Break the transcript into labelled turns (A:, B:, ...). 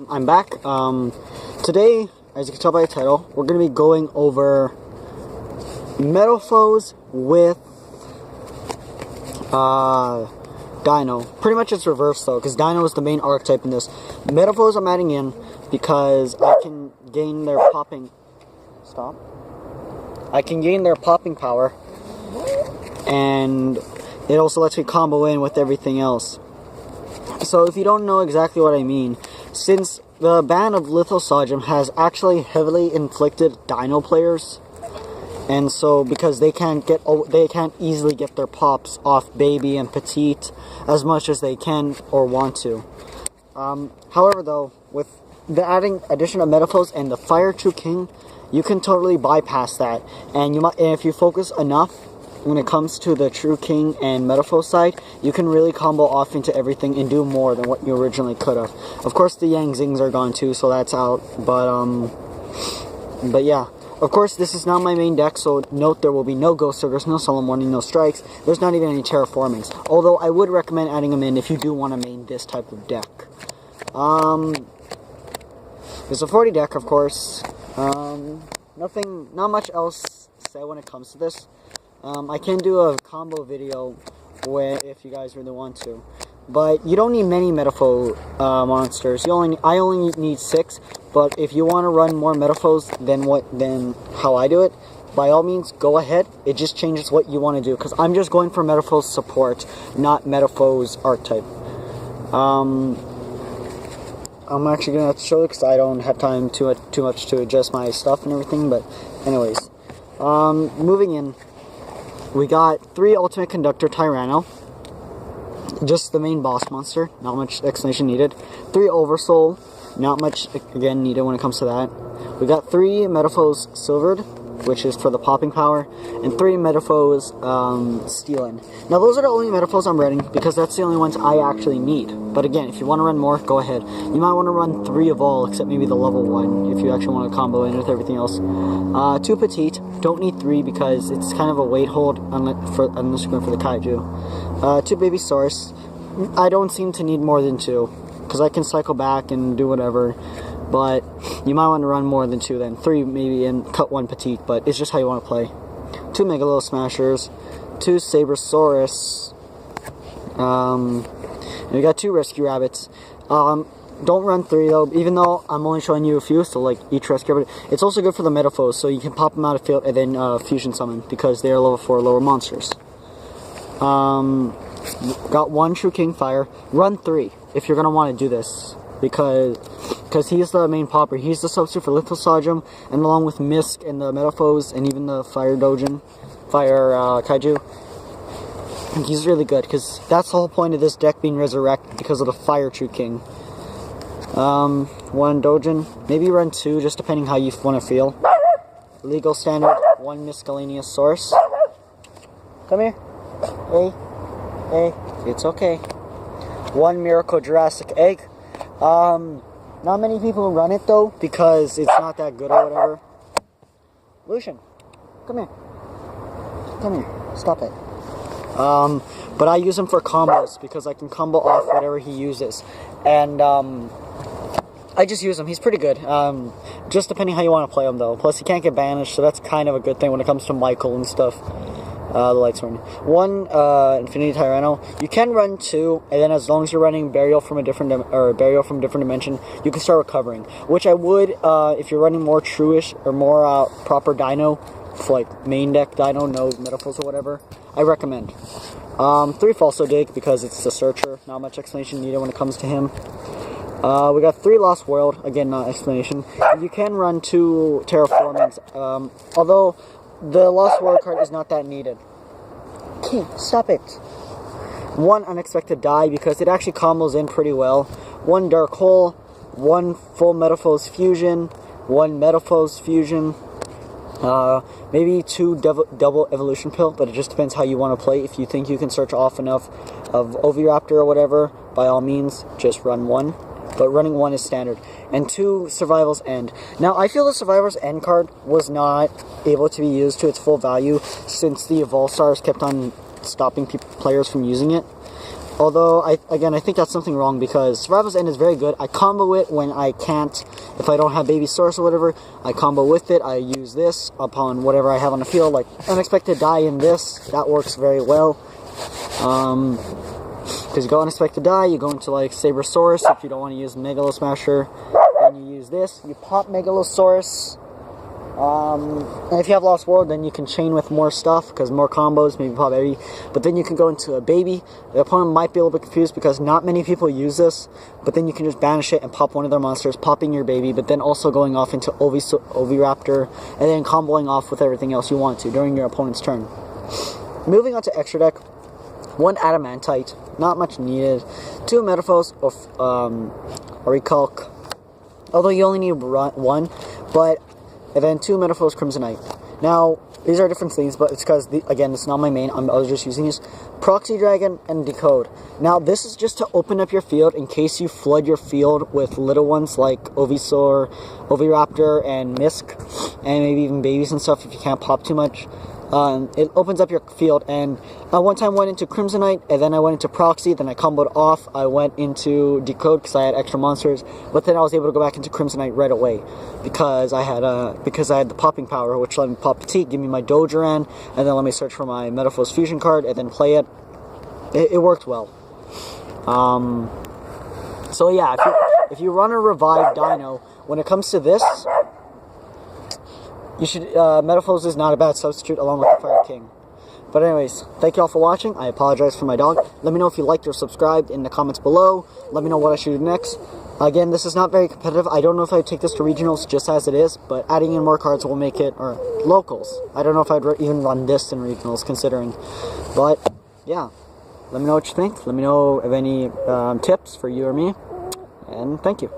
A: I'm back. Today, as you can tell by the title, we're going to be going over Metalfoes with Dino. Pretty much it's reversed though, because Dino is the main archetype in this. Metalfoes I'm adding in because I can gain their popping... Stop. I can gain their popping power, and it also lets me combo in with everything else. So if you don't know exactly what I mean, since the ban of Lithosogem has actually heavily inflicted Dino players, and so because they can't easily get their pops off Baby and Petite as much as they can or want to. However, though, with the addition of Metalfoes and the Fire True King, you can totally bypass that, and if you focus enough when it comes to the True King and Metalfoes side, you can really combo off into everything and do more than what you originally could have. Of course, the Yang Zings are gone too, so that's out. But yeah. Of course, this is not my main deck, so note there will be no Ghost Triggers, no Solemn Warning, no Strikes. There's not even any Terraformings. Although I would recommend adding them in if you do want to main this type of deck. It's a 40 deck, of course. Not much else to say when it comes to this. I can do a combo video if you guys really want to, but you don't need many Metalfoes monsters. I only need 6. But if you want to run more Metalfoes than how I do it, by all means go ahead. It just changes what you want to do, because I'm just going for Metalfoes support, not Metalfoes archetype. I'm actually gonna have to show it because I don't have time too much to adjust my stuff and everything. But anyways, moving in. We got 3 Ultimate Conductor Tyranno, just the main boss monster, not much explanation needed. 3 Oversoul, not much, again, needed when it comes to that. We got 3 Metalfoes Silvered, which is for the popping power, and 3 Metalfoes Steelin. Now those are the only Metalfoes I'm running, because that's the only ones I actually need. But again, if you want to run more, go ahead. You might want to run 3 of all, except maybe the level 1, if you actually want to combo in with everything else. 2 Petite, don't need 3 because it's kind of a weight hold, unless you're going for the Kaiju. 2 Baby Source, I don't seem to need more than 2, because I can cycle back and do whatever. But you might want to run more than 2 then. 3 maybe, and cut 1 Petite, but it's just how you want to play. 2 Megalo Smashers, 2 Sabersaurus, and we got 2 Rescue Rabbits. Don't run 3 though, even though I'm only showing you a few, so like each Rescue Rabbit. It's also good for the Metalfoes, so you can pop them out of field and then Fusion Summon, because they are level 4 lower monsters. Got 1 True King Fire. Run 3 if you're going to want to do this, because he's the main popper. He's the substitute for Lithosogem, and along with Misk and the Metalfoes and even the Fire Kaiju, he's really good, because that's the whole point of this deck being resurrected, because of the Fire True King. 1 Dojin, maybe run 2, just depending how you want to feel. Legal Standard, 1 Miscellaneous Source. Come here. Hey, it's okay. 1 Miracle Jurassic Egg. Not many people run it though, because it's not that good or whatever. Lucian, come here, stop it. But I use him for combos, because I can combo off whatever he uses, and I just use him. He's pretty good, just depending how you want to play him though. Plus he can't get banished, so that's kind of a good thing when it comes to Michael and stuff. The Light Sword. 1 Infinity Tyranno. You can run 2, and then as long as you're running Burial from a different dimension, you can start recovering. Which I would, if you're running more Truish or more proper Dino, like main deck Dino, no Metalfoes or whatever, I recommend. 3 Falso Dig, because it's the Searcher. Not much explanation needed when it comes to him. We got 3 Lost World. Again, not explanation. You can run 2 Terraformings, although the Lost World card is not that needed. Okay, stop it. 1 Unexpected Die, because it actually combos in pretty well. 1 Dark Hole, 1 Full Metalfoes Fusion, 1 Metalfoes Fusion, maybe 2 Double Evolution Pill, but it just depends how you want to play. If you think you can search off enough of Oviraptor or whatever, by all means, just run 1. But running 1 is standard. And 2 Survival's End. Now, I feel the Survival's End card was not able to be used to its full value, since the Evolve Stars kept on stopping players from using it. Although, I think that's something wrong, because Survival's End is very good. I combo it when I can't, if I don't have baby source or whatever, I combo with it. I use this upon whatever I have on the field, like Unexpected Die in this. That works very well. Because you go Unexpected Die, you go into like Sabersaurus if you don't want to use Megalo Smasher. Then you use this, you pop Megalosaurus. And if you have Lost World, then you can chain with more stuff, because more combos, maybe pop every. But then you can go into a baby. The opponent might be a little bit confused because not many people use this. But then you can just banish it and pop one of their monsters, popping your baby, but then also going off into Oviraptor, and then comboing off with everything else you want to during your opponent's turn. Moving on to extra deck. 1 Adamantite, not much needed. 2 Metalfoes of Recalc, although you only need 1, but. And then 2 Metalfoes Crimsonite. Now, these are different things, but it's because, again, it's not my main. I was just using these. Proxy Dragon and Decode. Now, this is just to open up your field in case you flood your field with little ones like Ovisaur, Oviraptor, and Misk, and maybe even babies and stuff if you can't pop too much. It opens up your field, and I one time went into Crimsonite, and then I went into Proxy, then I comboed off, I went into Decode because I had extra monsters, but then I was able to go back into Crimsonite right away, because I had the popping power, which let me pop Petite, give me my Dogeran, and then let me search for my Metalfoes Fusion card, and then play it. It worked well. So yeah, if you run a revived Dino, when it comes to this, you should, Metalfoes is not a bad substitute along with the Fire King. But anyways, thank you all for watching. I apologize for my dog. Let me know if you liked or subscribed in the comments below. Let me know what I should do next. Again, this is not very competitive. I don't know if I'd take this to regionals just as it is, but adding in more cards will make it, or locals. I don't know if I'd even run this in regionals, considering. But, yeah. Let me know what you think. Let me know of any tips for you or me. And thank you.